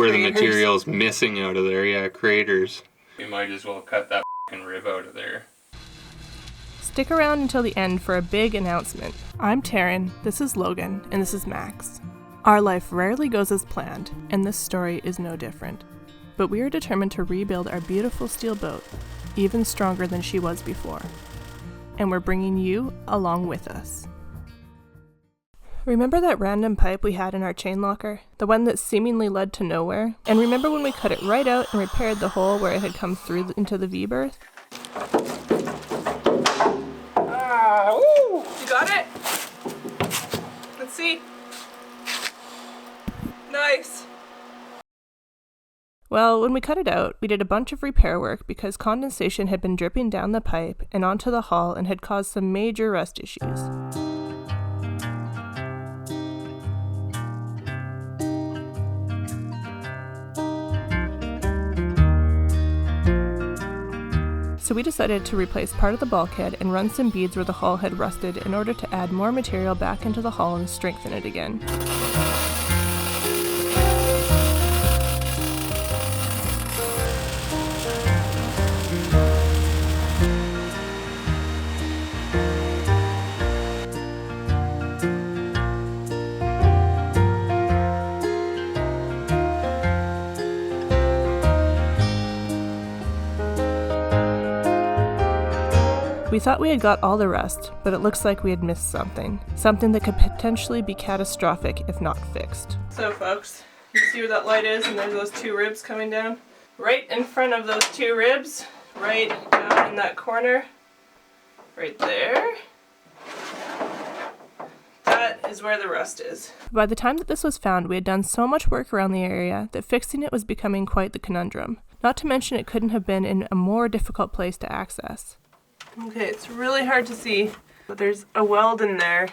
where the material's missing out of there. Yeah, craters. We might as well cut that fucking rib out of there. Stick around until the end for a big announcement. I'm Taryn, this is Logan, and this is Max. Our life rarely goes as planned, and this story is no different. But we are determined to rebuild our beautiful steel boat, even stronger than she was before. And we're bringing you along with us. Remember that random pipe we had in our chain locker? The one that seemingly led to nowhere? And remember when we cut it right out and repaired the hole where it had come through into the V-berth? Woo! You got it? Let's see. Nice. Well, when we cut it out, we did a bunch of repair work because condensation had been dripping down the pipe and onto the hull and had caused some major rust issues. So we decided to replace part of the bulkhead and run some beads where the hull had rusted in order to add more material back into the hull and strengthen it again. We thought we had got all the rust, but it looks like we had missed something. Something that could potentially be catastrophic if not fixed. So folks, you see where that light is and there's those two ribs coming down? Right in front of those two ribs, right down in that corner, right there, that is where the rust is. By the time that this was found, we had done so much work around the area that fixing it was becoming quite the conundrum. Not to mention it couldn't have been in a more difficult place to access. Okay, it's really hard to see, but there's a weld in there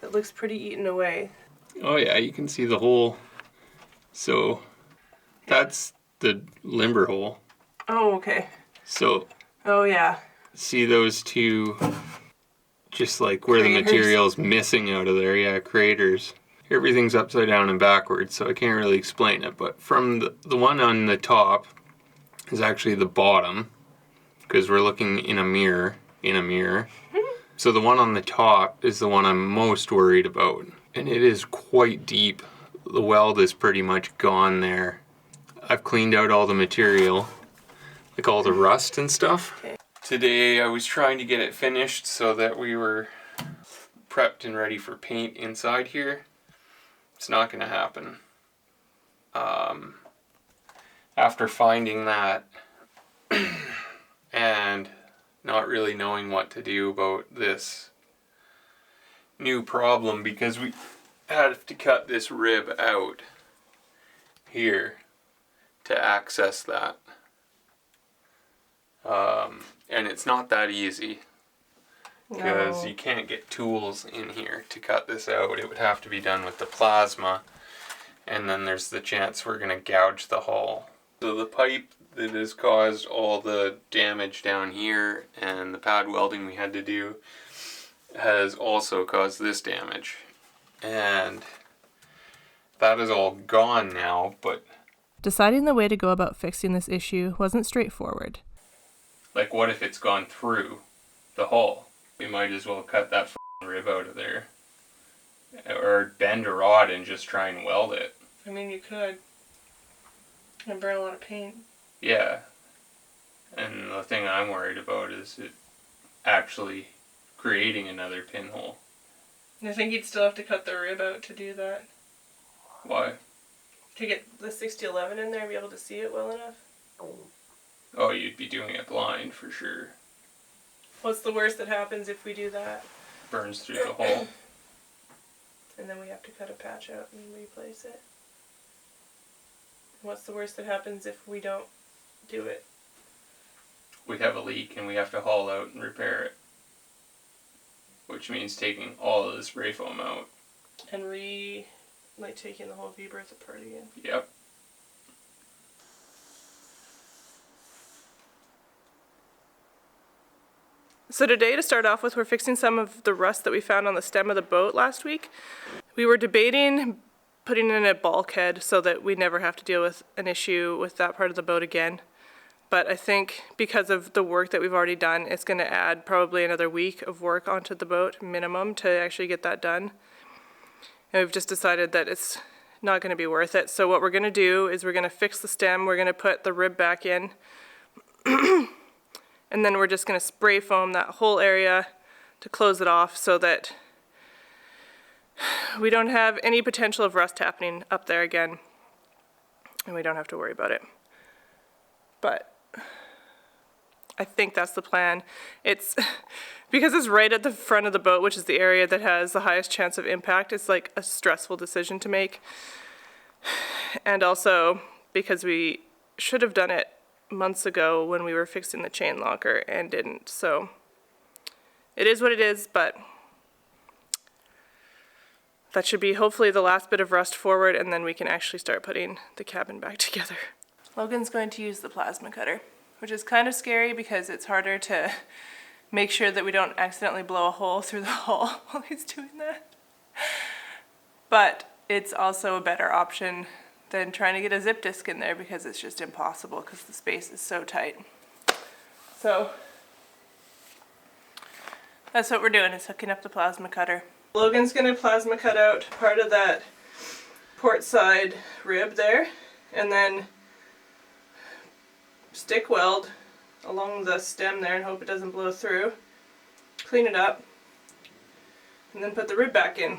that looks pretty eaten away. Oh yeah, you can see the hole. So that's the limber hole. Oh, okay. So oh yeah. See those two, just like where Craters. The material's missing out of there. Yeah, craters. Everything's upside down and backwards, so I can't really explain it. But from the one on the top is actually the bottom, because we're looking in a mirror. So the one on the top is the one I'm most worried about. And it is quite deep. The weld is pretty much gone there. I've cleaned out all the material, like all the rust and stuff. Okay. Today I was trying to get it finished so that we were prepped and ready for paint inside here. It's not going to happen. After finding that and not really knowing what to do about this new problem, because we have to cut this rib out here to access that. And it's not that easy, because you can't get tools in here to cut this out. It would have to be done with the plasma, and then there's the chance we're going to gouge the hull. So the pipe that has caused all the damage down here and the pad welding we had to do has also caused this damage. And that is all gone now, but deciding the way to go about fixing this issue wasn't straightforward. Like, what if it's gone through the hull? We might as well cut that rib out of there. Or bend a rod and just try and weld it. I mean, you could. And burn a lot of paint. Yeah. And the thing I'm worried about is it actually creating another pinhole. I think you'd still have to cut the rib out to do that. Why? To get the 6011 in there and be able to see it well enough. Oh, you'd be doing it blind for sure. What's the worst that happens if we do that? Burns through the hull. And then we have to cut a patch out and replace it. What's the worst that happens if we don't do it? We have a leak and we have to haul out and repair it. Which means taking all of the spray foam out. And taking the whole V-berth apart again. Yep. So today, to start off with, we're fixing some of the rust that we found on the stem of the boat last week. We were debating putting in a bulkhead so that we never have to deal with an issue with that part of the boat again. But I think because of the work that we've already done, it's going to add probably another week of work onto the boat minimum to actually get that done. And we've just decided that it's not going to be worth it. So what we're going to do is we're going to fix the stem, we're going to put the rib back in, and then we're just going to spray foam that whole area to close it off so that we don't have any potential of rust happening up there again, and we don't have to worry about it. But I think that's the plan. It's because it's right at the front of the boat, which is the area that has the highest chance of impact. It's like a stressful decision to make. And also because we should have done it months ago when we were fixing the chain locker and didn't. So it is what it is, but that should be hopefully the last bit of rust forward, and then we can actually start putting the cabin back together. Logan's going to use the plasma cutter, which is kind of scary because it's harder to make sure that we don't accidentally blow a hole through the hull while he's doing that. But it's also a better option than trying to get a zip disc in there because it's just impossible because the space is so tight. So that's what we're doing, is hooking up the plasma cutter. Logan's going to plasma cut out part of that port side rib there, and then stick weld along the stem there and hope it doesn't blow through. Clean it up, and then put the rib back in.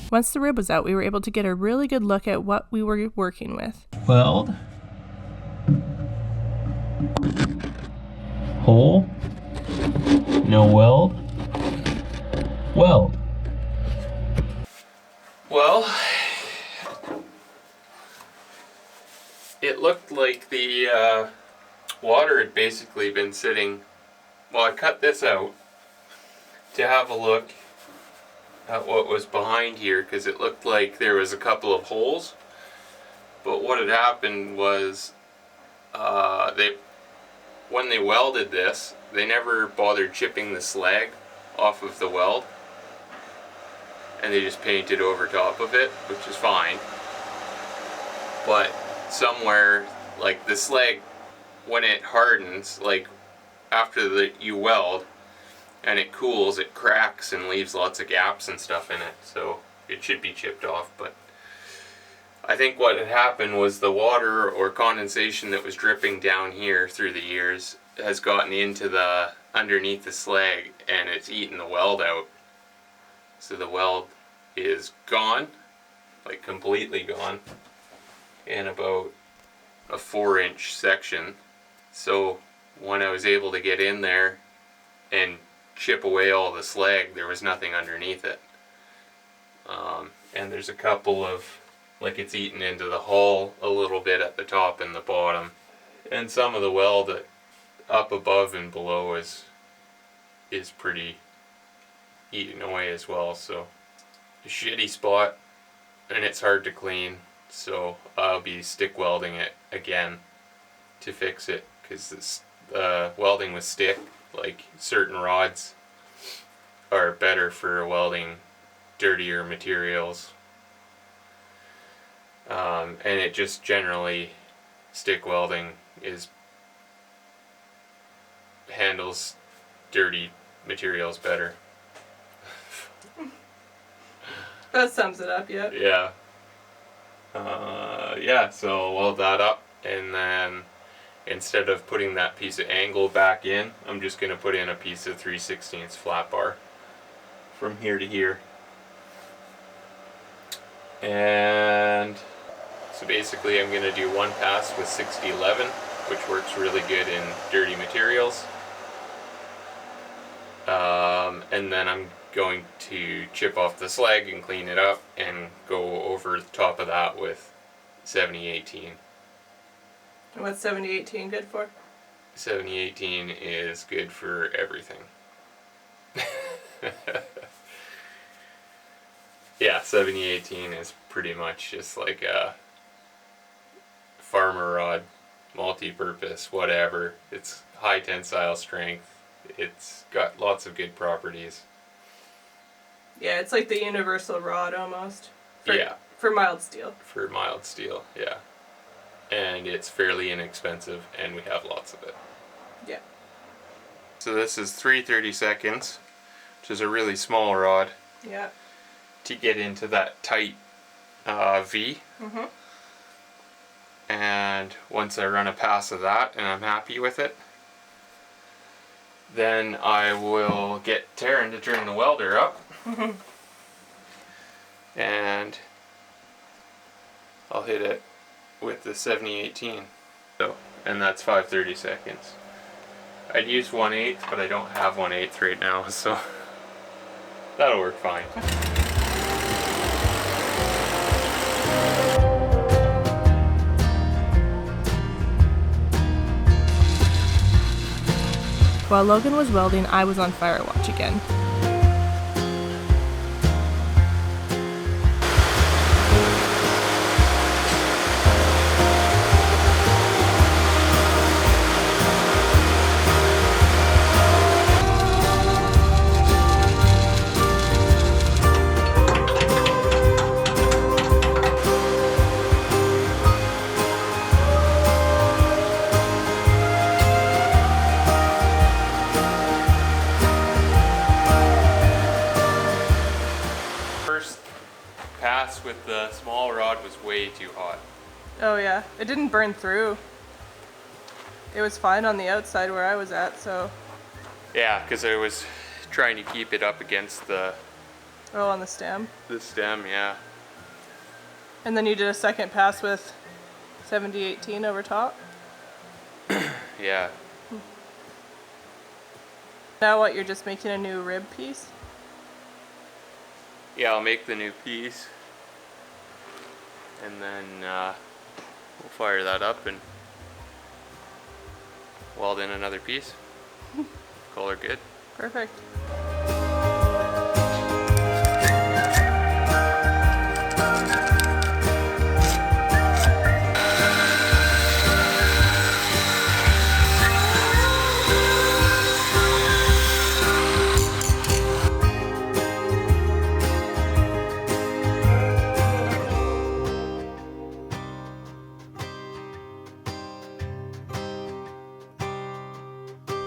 Once the rib was out, we were able to get a really good look at what we were working with. Weld. Hole. No weld. Weld. Well, it looked like the water had basically been sitting. Well, I cut this out to have a look at what was behind here because it looked like there was a couple of holes. But what had happened was when they welded this, they never bothered chipping the slag off of the weld, and they just painted over top of it, which is fine. But somewhere, like the slag, when it hardens, like after you weld and it cools, it cracks and leaves lots of gaps and stuff in it, so it should be chipped off. But I think what had happened was the water or condensation that was dripping down here through the years has gotten into the underneath the slag and it's eaten the weld out. So the weld is gone, like completely gone, in about a 4-inch section. So when I was able to get in there and chip away all the slag, there was nothing underneath it. And there's a couple of, like, it's eaten into the hull a little bit at the top and the bottom. And some of the weld up above and below is pretty eaten away as well. So a shitty spot, and it's hard to clean. So I'll be stick welding it again to fix it, because this welding with stick, like certain rods are better for welding dirtier materials, and it just generally, stick welding handles dirty materials better. That sums it up, yeah. Yeah. Yeah, so I'll weld that up, and then instead of putting that piece of angle back in, I'm just going to put in a piece of 3/16 flat bar from here to here. And so basically I'm going to do one pass with 6011, which works really good in dirty materials. And then I'm going to chip off the slag and clean it up and go over the top of that with 7018. And what's 7018 good for? 7018 is good for everything. Yeah, 7018 is pretty much just like a farmer rod, multi-purpose, whatever. It's high tensile strength. It's got lots of good properties. Yeah, it's like the universal rod almost. Yeah. For mild steel. For mild steel, yeah. And it's fairly inexpensive, and we have lots of it. Yeah. So this is 3/32, which is a really small rod Yeah. to get into that tight V. Mm-hmm. And once I run a pass of that and I'm happy with it, then I will get Taryn to turn the welder up. Mm-hmm. And I'll hit it with the 7018. So, and that's 5/32. I'd use 1/8, but I don't have 1/8 right now, so that'll work fine. While Logan was welding, I was on fire watch again. First pass with the small rod was way too hot. Oh yeah, it didn't burn through. It was fine on the outside where I was at, so... Yeah, because I was trying to keep it up against the Oh, on the stem. stem, yeah. And then you did a second pass with 7018 over top. Yeah. Now what, you're just making a new rib piece? Yeah, I'll make the new piece. And then we'll fire that up and weld in another piece. Call her good. Perfect.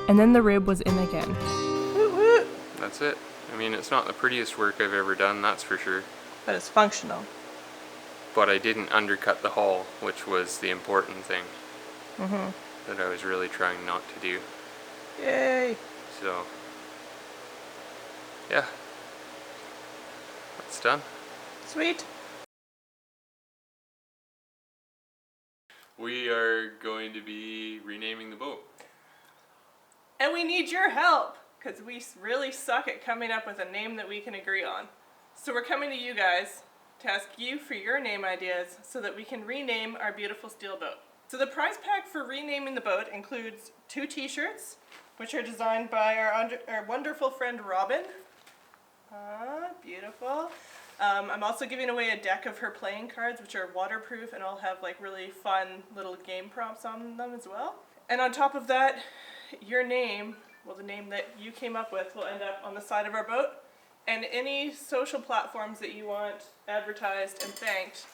And then the rib was in again. Woot woot. That's it. I mean, it's not the prettiest work I've ever done, that's for sure. But it's functional. But I didn't undercut the hull, which was the important thing Mm-hmm. that I was really trying not to do. Yay. So, yeah. That's done. Sweet. We are going to be renaming the boat. And we need your help, because we really suck at coming up with a name that we can agree on. So we're coming to you guys to ask you for your name ideas so that we can rename our beautiful steel boat. So the prize pack for renaming the boat includes 2 t-shirts, which are designed by our wonderful friend Robin. Beautiful. I'm also giving away a deck of her playing cards, which are waterproof and all have like really fun little game prompts on them as well. And on top of that, your name, well, the name that you came up with, will end up on the side of our boat. And any social platforms that you want advertised and thanked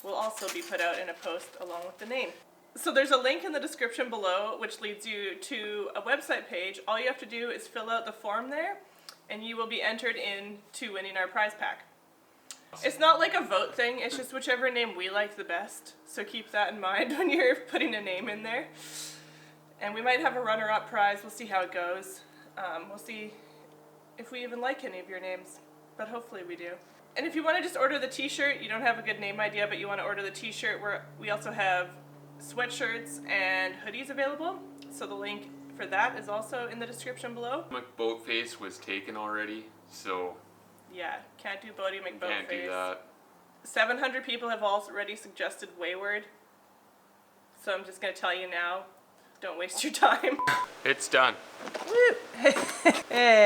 will also be put out in a post along with the name. So there's a link in the description below which leads you to a website page. All you have to do is fill out the form there and you will be entered into winning our prize pack. It's not like a vote thing, it's just whichever name we like the best. So keep that in mind when you're putting a name in there. And we might have a runner-up prize. We'll see how it goes. We'll see if we even like any of your names, but hopefully we do. And if you want to just order the t-shirt, you don't have a good name idea, but you want to order the t-shirt, we also have sweatshirts and hoodies available. So the link for that is also in the description below. My boat face was taken already, so Yeah, can't do Bodie McBoatface. can't do that. 700 people have already suggested Wayward. So I'm just going to tell you now, Don't waste your time. It's done. Woo! Hey.